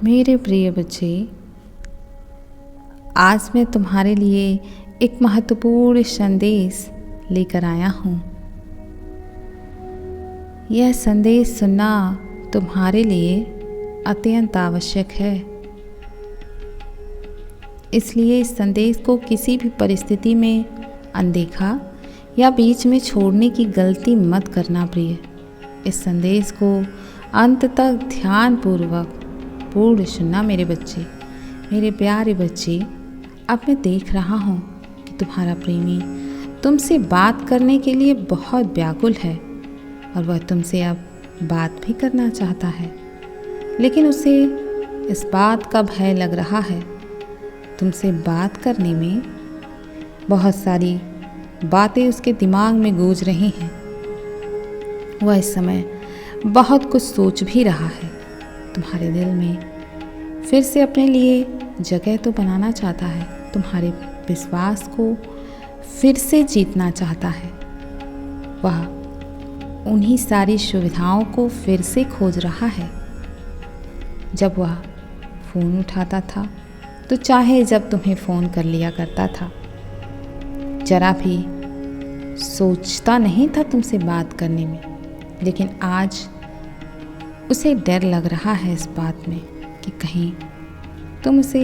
मेरे प्रिय बच्चे, आज मैं तुम्हारे लिए एक महत्वपूर्ण संदेश लेकर आया हूँ। यह संदेश सुनना तुम्हारे लिए अत्यंत आवश्यक है। इसलिए इस संदेश को किसी भी परिस्थिति में अनदेखा या बीच में छोड़ने की गलती मत करना प्रिय। इस संदेश को अंत तक ध्यानपूर्वक पूर्ण सुनना मेरे बच्चे, मेरे प्यारे बच्चे। अब मैं देख रहा हूँ कि तुम्हारा प्रेमी तुमसे बात करने के लिए बहुत व्याकुल है और वह तुमसे अब बात भी करना चाहता है, लेकिन उसे इस बात का भय लग रहा है। तुमसे बात करने में बहुत सारी बातें उसके दिमाग में गूंज रही हैं। वह इस समय बहुत कुछ सोच भी रहा है। तुम्हारे दिल में फिर से अपने लिए जगह तो बनाना चाहता है, तुम्हारे विश्वास को फिर से जीतना चाहता है। वह उन्हीं सारी सुविधाओं को फिर से खोज रहा है। जब वह फ़ोन उठाता था तो चाहे जब तुम्हें फ़ोन कर लिया करता था, जरा भी सोचता नहीं था तुमसे बात करने में। लेकिन आज उसे डर लग रहा है इस बात में कि कहीं तुम उसे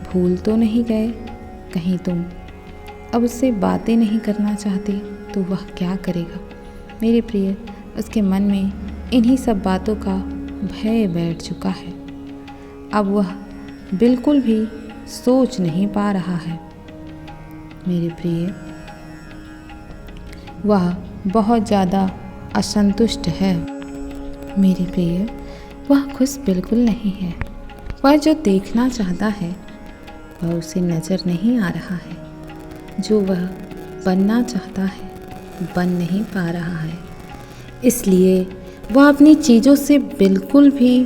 भूल तो नहीं गए, कहीं तुम अब उससे बातें नहीं करना चाहते तो वह क्या करेगा। मेरे प्रिय, उसके मन में इन्हीं सब बातों का भय बैठ चुका है। अब वह बिल्कुल भी सोच नहीं पा रहा है। मेरे प्रिय, वह बहुत ज़्यादा असंतुष्ट है। मेरे प्रिय, वह खुश बिल्कुल नहीं है। वह जो देखना चाहता है वह उसे नज़र नहीं आ रहा है। जो वह बनना चाहता है बन नहीं पा रहा है। इसलिए वह अपनी चीज़ों से बिल्कुल भी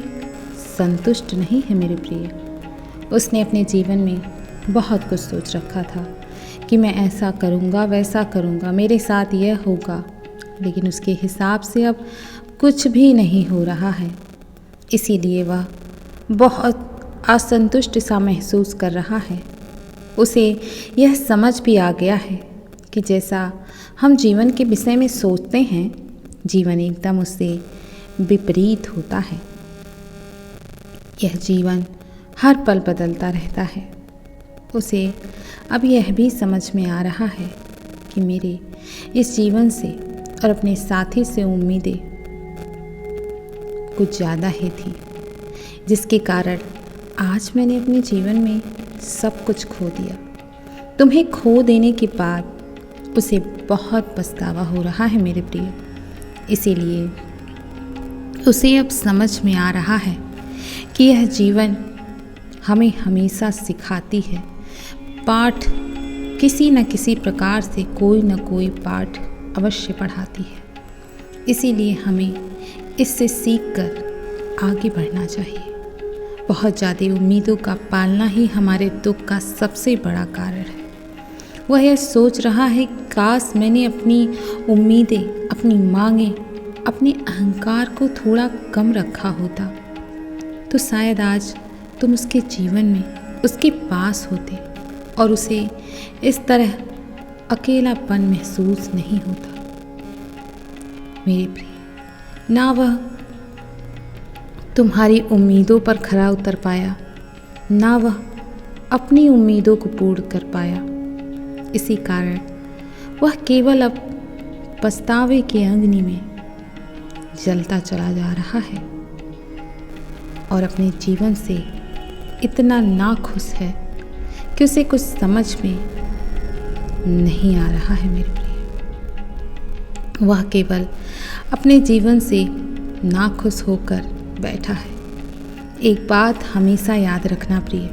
संतुष्ट नहीं है। मेरे प्रिय, उसने अपने जीवन में बहुत कुछ सोच रखा था कि मैं ऐसा करूँगा, वैसा करूँगा, मेरे साथ यह होगा, लेकिन उसके हिसाब से अब कुछ भी नहीं हो रहा है। इसीलिए वह बहुत असंतुष्ट सा महसूस कर रहा है। उसे यह समझ भी आ गया है कि जैसा हम जीवन के विषय में सोचते हैं, जीवन एकदम उससे विपरीत होता है। यह जीवन हर पल बदलता रहता है। उसे अब यह भी समझ में आ रहा है कि मेरे इस जीवन से और अपने साथी से उम्मीदें कुछ ज़्यादा ही थी, जिसके कारण आज मैंने अपने जीवन में सब कुछ खो दिया। तुम्हें खो देने के बाद उसे बहुत पछतावा हो रहा है मेरे प्रिय। इसीलिए उसे अब समझ में आ रहा है कि यह जीवन हमें हमेशा सिखाती है पाठ, किसी न किसी प्रकार से कोई न कोई पाठ अवश्य पढ़ाती है। इसीलिए हमें इससे सीखकर आगे बढ़ना चाहिए। बहुत ज़्यादा उम्मीदों का पालना ही हमारे दुख का सबसे बड़ा कारण है। वह यह सोच रहा है, काश मैंने अपनी उम्मीदें, अपनी मांगें, अपने अहंकार को थोड़ा कम रखा होता तो शायद आज तुम उसके जीवन में उसके पास होते और उसे इस तरह अकेलापन महसूस नहीं होता। मेरे प्रिय, ना वह तुम्हारी उम्मीदों पर खरा उतर पाया, ना वह अपनी उम्मीदों को पूर्ण कर पाया। इसी कारण वह केवल अब पछतावे के अग्नि में जलता चला जा रहा है और अपने जीवन से इतना नाखुश है कि उसे कुछ समझ में नहीं आ रहा है। मेरे प्रिय, वह केवल अपने जीवन से नाखुश होकर बैठा है। एक बात हमेशा याद रखना प्रिय,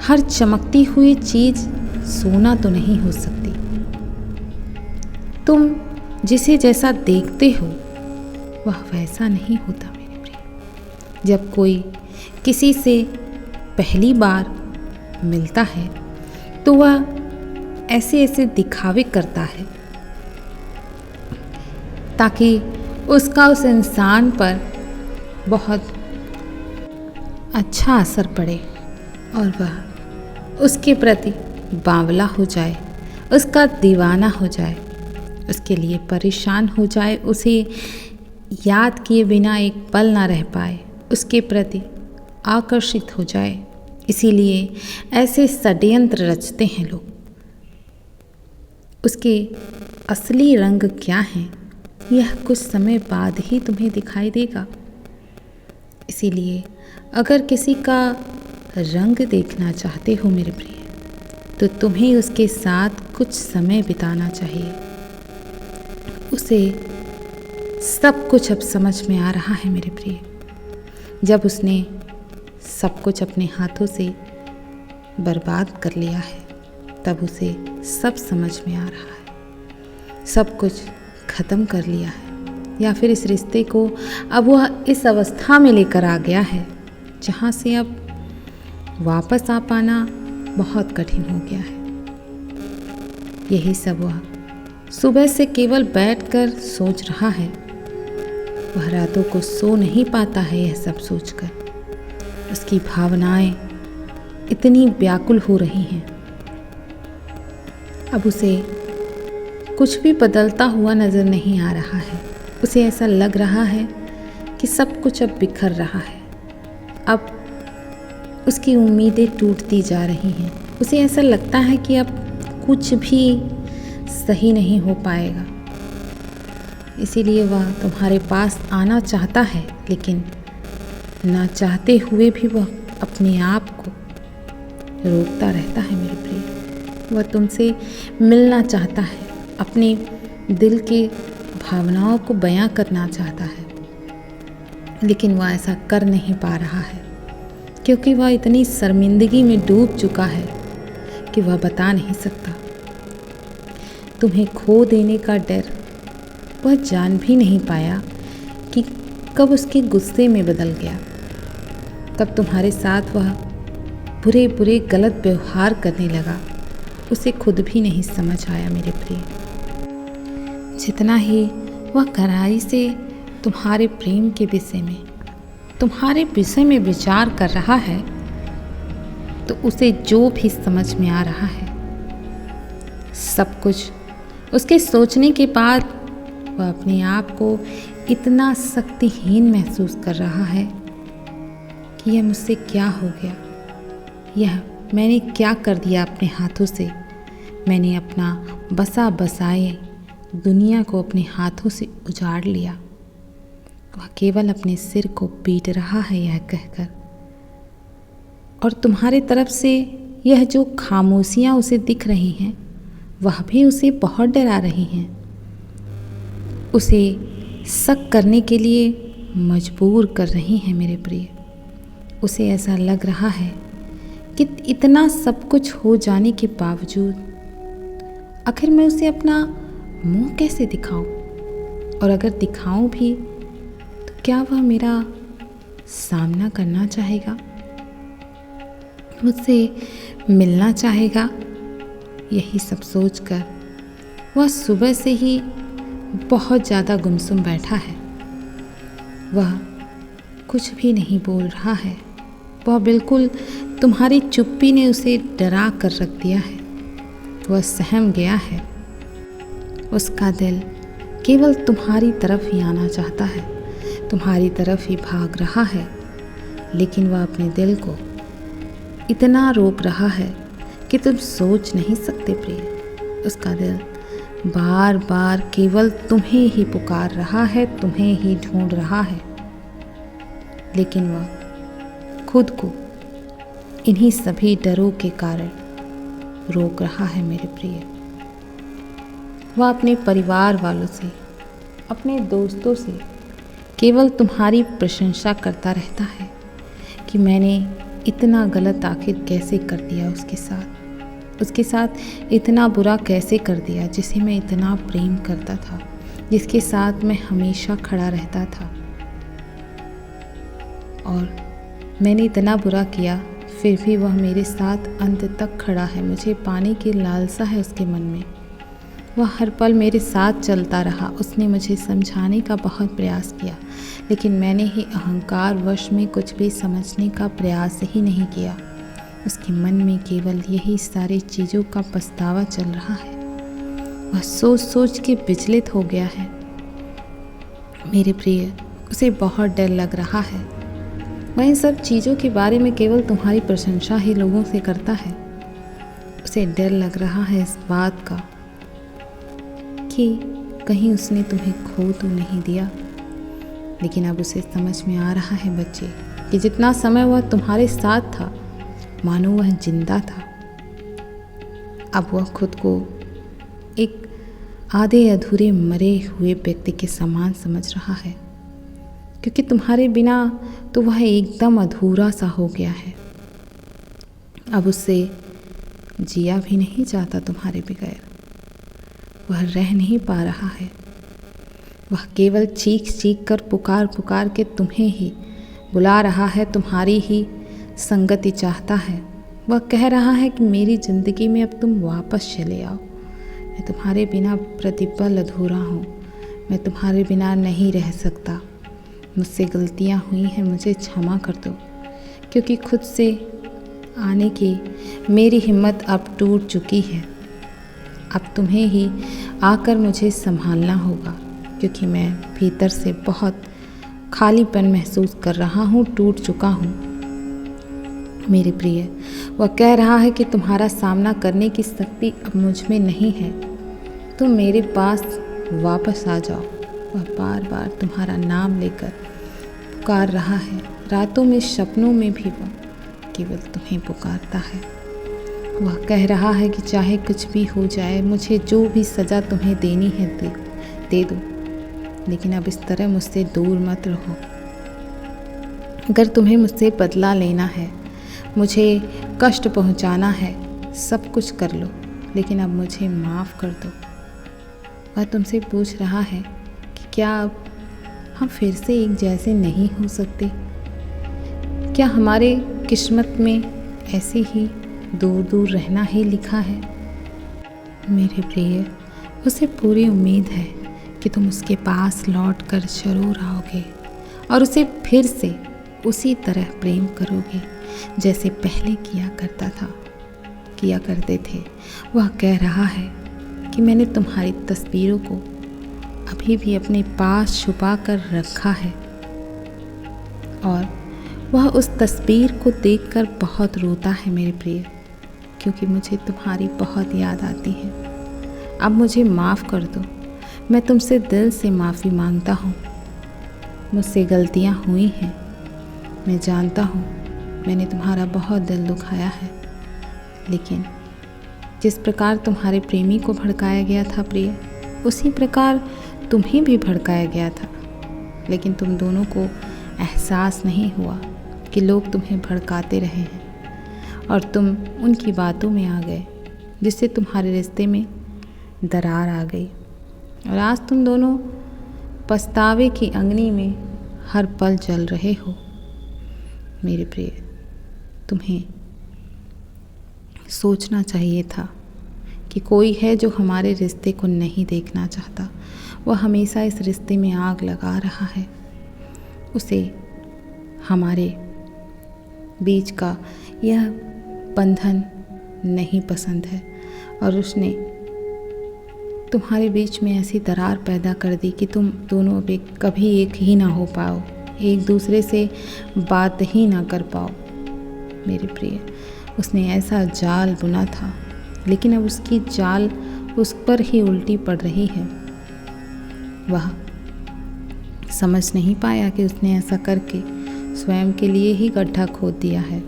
हर चमकती हुई चीज़ सोना तो नहीं हो सकती। तुम जिसे जैसा देखते हो वह वैसा नहीं होता मेरे प्रिय। जब कोई किसी से पहली बार मिलता है तो वह ऐसे ऐसे दिखावे करता है ताकि उसका उस इंसान पर बहुत अच्छा असर पड़े और वह उसके प्रति बावला हो जाए, उसका दीवाना हो जाए, उसके लिए परेशान हो जाए, उसे याद किए बिना एक पल ना रह पाए, उसके प्रति आकर्षित हो जाए। इसीलिए ऐसे षड्यंत्र रचते हैं लोग। उसके असली रंग क्या हैं, यह कुछ समय बाद ही तुम्हें दिखाई देगा। इसीलिए अगर किसी का रंग देखना चाहते हो मेरे प्रिय, तो तुम्हें उसके साथ कुछ समय बिताना चाहिए। उसे सब कुछ अब समझ में आ रहा है मेरे प्रिय। जब उसने सब कुछ अपने हाथों से बर्बाद कर लिया है, तब उसे सब समझ में आ रहा है। सब कुछ ख़त्म कर लिया है, या फिर इस रिश्ते को अब वह इस अवस्था में लेकर आ गया है जहाँ से अब वापस आ पाना बहुत कठिन हो गया है। यही सब वह सुबह से केवल बैठकर सोच रहा है। वह रातों को सो नहीं पाता है यह सब सोचकर। उसकी भावनाएं इतनी व्याकुल हो रही हैं। अब उसे कुछ भी बदलता हुआ नज़र नहीं आ रहा है। उसे ऐसा लग रहा है कि सब कुछ अब बिखर रहा है। अब उसकी उम्मीदें टूटती जा रही हैं। उसे ऐसा लगता है कि अब कुछ भी सही नहीं हो पाएगा। इसीलिए वह तुम्हारे पास आना चाहता है, लेकिन ना चाहते हुए भी वह अपने आप को रोकता रहता है मेरे प्रिय। वह तुमसे मिलना चाहता है, अपने दिल के भावनाओं को बयां करना चाहता है, लेकिन वह ऐसा कर नहीं पा रहा है, क्योंकि वह इतनी शर्मिंदगी में डूब चुका है कि वह बता नहीं सकता। तुम्हें खो देने का डर वह जान भी नहीं पाया कि कब उसके गुस्से में बदल गया, कब तुम्हारे साथ वह बुरे बुरे गलत व्यवहार करने लगा। उसे खुद भी नहीं समझ आया मेरे प्रिय। जितना ही वह गहराई से तुम्हारे प्रेम के विषय में, तुम्हारे विषय में विचार कर रहा है, तो उसे जो भी समझ में आ रहा है, सब कुछ उसके सोचने के बाद वह अपने आप को इतना शक्तिहीन महसूस कर रहा है कि यह मुझसे क्या हो गया, यह मैंने क्या कर दिया अपने हाथों से। मैंने अपना बसा बसाए दुनिया को अपने हाथों से उजाड़ लिया। वह केवल अपने सिर को पीट रहा है यह कहकर, और तुम्हारी तरफ से यह जो खामोशियाँ उसे दिख रही हैं, वह भी उसे बहुत डरा रही हैं। उसे शक करने के लिए मजबूर कर रही हैं मेरे प्रिय। उसे ऐसा लग रहा है कि इतना सब कुछ हो जाने के बावजूद आखिर मैं उसे अपना मुंह कैसे दिखाऊं, और अगर दिखाऊं भी तो क्या वह मेरा सामना करना चाहेगा, मुझसे मिलना चाहेगा। यही सब सोचकर वह सुबह से ही बहुत ज़्यादा गुमसुम बैठा है। वह कुछ भी नहीं बोल रहा है। वह बिल्कुल तुम्हारी चुप्पी ने उसे डरा कर रख दिया है। वह सहम गया है। उसका दिल केवल तुम्हारी तरफ ही आना चाहता है, तुम्हारी तरफ ही भाग रहा है, लेकिन वह अपने दिल को इतना रोक रहा है कि तुम सोच नहीं सकते प्रिय। उसका दिल बार बार केवल तुम्हें ही पुकार रहा है, तुम्हें ही ढूंढ रहा है, लेकिन वह खुद को इन्हीं सभी डरों के कारण रोक रहा है मेरे प्रिय। वह अपने परिवार वालों से, अपने दोस्तों से केवल तुम्हारी प्रशंसा करता रहता है कि मैंने इतना गलत आखिर कैसे कर दिया उसके साथ इतना बुरा कैसे कर दिया, जिसे मैं इतना प्रेम करता था, जिसके साथ मैं हमेशा खड़ा रहता था, और मैंने इतना बुरा किया फिर भी वह मेरे साथ अंत तक खड़ा है। मुझे पाने की लालसा है उसके मन में। वह हर पल मेरे साथ चलता रहा। उसने मुझे समझाने का बहुत प्रयास किया, लेकिन मैंने ही अहंकार वश में कुछ भी समझने का प्रयास ही नहीं किया। उसके मन में केवल यही सारी चीज़ों का पछतावा चल रहा है। वह सोच सोच के विचलित हो गया है। मेरे प्रिय, उसे बहुत डर लग रहा है। वह इन सब चीज़ों के बारे में केवल तुम्हारी प्रशंसा ही लोगों से करता है। उसे डर लग रहा है इस बात का कि कहीं उसने तुम्हें खो तो नहीं दिया। लेकिन अब उसे समझ में आ रहा है बच्चे, कि जितना समय वह तुम्हारे साथ था मानो वह जिंदा था। अब वह खुद को एक आधे अधूरे मरे हुए व्यक्ति के समान समझ रहा है, क्योंकि तुम्हारे बिना तो वह एकदम अधूरा सा हो गया है। अब उससे जिया भी नहीं जाता तुम्हारे बगैर। वह रह नहीं पा रहा है। वह केवल चीख चीख कर पुकार पुकार के तुम्हें ही बुला रहा है, तुम्हारी ही संगति चाहता है। वह कह रहा है कि मेरी ज़िंदगी में अब तुम वापस चले आओ। मैं तुम्हारे बिना प्रतिपल अधूरा हूँ। मैं तुम्हारे बिना नहीं रह सकता। मुझसे गलतियाँ हुई हैं, मुझे क्षमा कर दो, क्योंकि खुद से आने की मेरी हिम्मत अब टूट चुकी है। अब तुम्हें ही आकर मुझे संभालना होगा, क्योंकि मैं भीतर से बहुत खालीपन महसूस कर रहा हूँ, टूट चुका हूँ। मेरे प्रिय, वह कह रहा है कि तुम्हारा सामना करने की शक्ति अब मुझ में नहीं है। तुम मेरे पास वापस आ जाओ। वह बार बार तुम्हारा नाम लेकर पुकार रहा है। रातों में, सपनों में भी वह केवल तुम्हें पुकारता है। वह कह रहा है कि चाहे कुछ भी हो जाए, मुझे जो भी सज़ा तुम्हें देनी है दे दो, लेकिन अब इस तरह मुझसे दूर मत रहो। अगर तुम्हें मुझसे बदला लेना है, मुझे कष्ट पहुंचाना है, सब कुछ कर लो, लेकिन अब मुझे माफ़ कर दो। वह तुमसे पूछ रहा है कि क्या अब हम फिर से एक जैसे नहीं हो सकते? क्या हमारे किस्मत में ऐसे ही दूर दूर रहना ही लिखा है? मेरे प्रिय, उसे पूरी उम्मीद है कि तुम उसके पास लौट कर जरूर आओगे और उसे फिर से उसी तरह प्रेम करोगे जैसे पहले किया करते थे। वह कह रहा है कि मैंने तुम्हारी तस्वीरों को अभी भी अपने पास छुपा कर रखा है, और वह उस तस्वीर को देखकर बहुत रोता है मेरे प्रिय, क्योंकि मुझे तुम्हारी बहुत याद आती है। अब मुझे माफ़ कर दो। मैं तुमसे दिल से माफ़ी मांगता हूँ। मुझसे गलतियाँ हुई हैं। मैं जानता हूँ मैंने तुम्हारा बहुत दिल दुखाया है, लेकिन जिस प्रकार तुम्हारे प्रेमी को भड़काया गया था प्रिय, उसी प्रकार तुम्हें भी भड़काया गया था। लेकिन तुम दोनों को एहसास नहीं हुआ कि लोग तुम्हें भड़काते रहे हैं, और तुम उनकी बातों में आ गए, जिससे तुम्हारे रिश्ते में दरार आ गई। और आज तुम दोनों पछतावे की अग्नि में हर पल जल रहे हो। मेरे प्रिय, तुम्हें सोचना चाहिए था कि कोई है जो हमारे रिश्ते को नहीं देखना चाहता। वह हमेशा इस रिश्ते में आग लगा रहा है। उसे हमारे बीच का यह बंधन नहीं पसंद है, और उसने तुम्हारे बीच में ऐसी दरार पैदा कर दी कि तुम दोनों अब कभी एक ही ना हो पाओ, एक दूसरे से बात ही ना कर पाओ। मेरे प्रिय, उसने ऐसा जाल बुना था, लेकिन अब उसकी जाल उस पर ही उल्टी पड़ रही है। वह समझ नहीं पाया कि उसने ऐसा करके स्वयं के लिए ही गड्ढा खोद दिया है।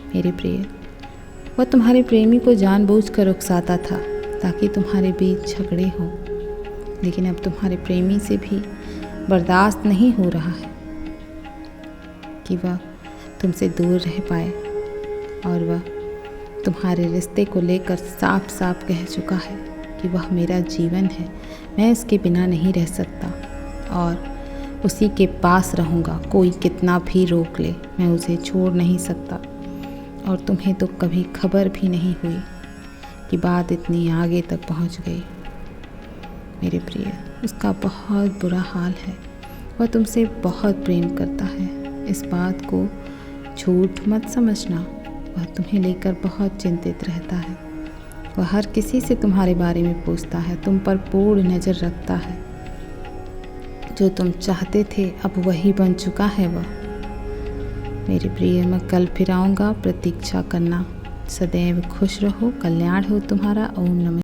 मेरे प्रिय, वह तुम्हारे प्रेमी को जानबूझकर उकसाता था ताकि तुम्हारे बीच झगड़े हों, लेकिन अब तुम्हारे प्रेमी से भी बर्दाश्त नहीं हो रहा है कि वह तुमसे दूर रह पाए, और वह तुम्हारे रिश्ते को लेकर साफ साफ कह चुका है कि वह मेरा जीवन है, मैं इसके बिना नहीं रह सकता और उसी के पास रहूँगा। कोई कितना भी रोक ले, मैं उसे छोड़ नहीं सकता। और तुम्हें तो कभी खबर भी नहीं हुई कि बात इतनी आगे तक पहुँच गई। मेरे प्रिय, उसका बहुत बुरा हाल है। वह तुमसे बहुत प्रेम करता है। इस बात को झूठ मत समझना। वह तुम्हें लेकर बहुत चिंतित रहता है। वह हर किसी से तुम्हारे बारे में पूछता है, तुम पर पूर्ण नज़र रखता है। जो तुम चाहते थे अब वही बन चुका है वह। मेरे प्रिय, मैं कल फिर आऊँगा, प्रतीक्षा करना। सदैव खुश रहो, कल्याण हो तुम्हारा। ओम नमः।